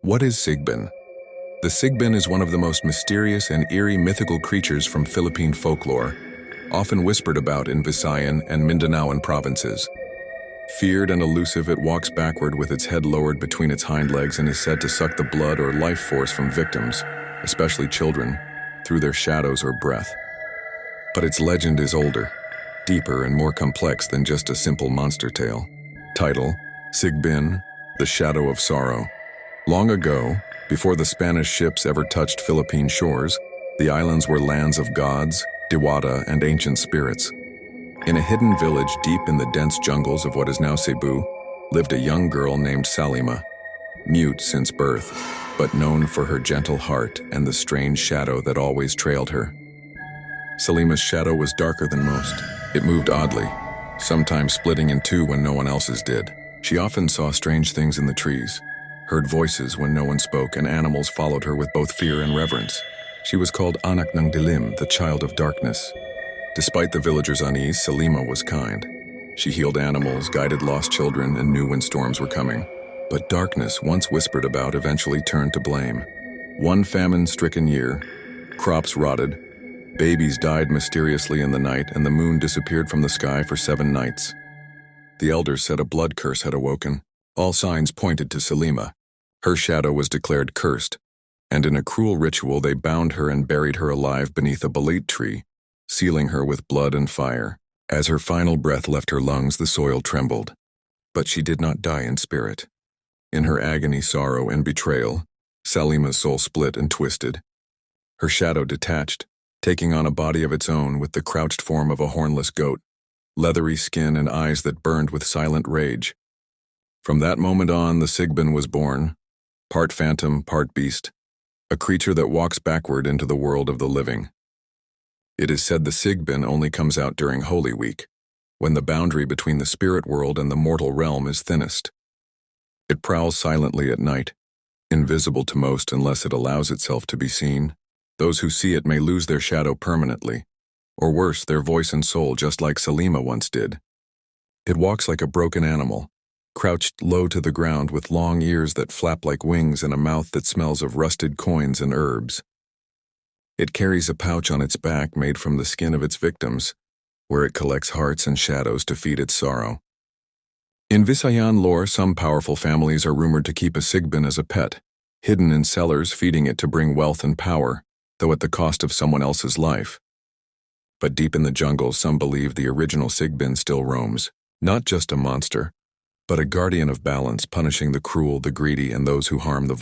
What is Sigbin? The Sigbin is one of the most mysterious and eerie mythical creatures from Philippine folklore, often whispered about in Visayan and Mindanaoan provinces. Feared and elusive, it walks backward with its head lowered between its hind legs and is said to suck the blood or life force from victims, especially children, through their shadows or breath. But its legend is older, deeper, and more complex than just a simple monster tale. Title: Sigbin, the Shadow of Sorrow. Long ago, before the Spanish ships ever touched Philippine shores, the islands were lands of gods, diwata, and ancient spirits. In a hidden village deep in the dense jungles of what is now Cebu, lived a young girl named Salima, mute since birth, but known for her gentle heart and the strange shadow that always trailed her. Salima's shadow was darker than most. It moved oddly, sometimes splitting in two when no one else's did. She often saw strange things in the trees, heard voices when no one spoke, and animals followed her with both fear and reverence. She was called Anak ng Dilim, the child of darkness. Despite the villagers' unease, Salima was kind. She healed animals, guided lost children, and knew when storms were coming. But darkness, once whispered about, eventually turned to blame. One famine-stricken year, crops rotted, babies died mysteriously in the night, and the moon disappeared from the sky for 7 nights. The elders said a blood curse had awoken. All signs pointed to Salima. Her shadow was declared cursed, and in a cruel ritual they bound her and buried her alive beneath a balit tree, sealing her with blood and fire. As her final breath left her lungs, the soil trembled. But she did not die in spirit. In her agony, sorrow, and betrayal, Salima's soul split and twisted. Her shadow detached, taking on a body of its own with the crouched form of a hornless goat, leathery skin and eyes that burned with silent rage. From that moment on, the Sigbin was born, part phantom, part beast, a creature that walks backward into the world of the living. It is said the Sigbin only comes out during Holy Week, when the boundary between the spirit world and the mortal realm is thinnest. It prowls silently at night, invisible to most unless it allows itself to be seen. Those who see it may lose their shadow permanently, or worse, their voice and soul, just like Salima once did. It walks like a broken animal, crouched low to the ground with long ears that flap like wings and a mouth that smells of rusted coins and herbs. It carries a pouch on its back made from the skin of its victims, where it collects hearts and shadows to feed its sorrow. In Visayan lore, some powerful families are rumored to keep a Sigbin as a pet, hidden in cellars, feeding it to bring wealth and power, though at the cost of someone else's life. But deep in the jungle, some believe the original Sigbin still roams, not just a monster, but a guardian of balance, punishing the cruel, the greedy, and those who harm the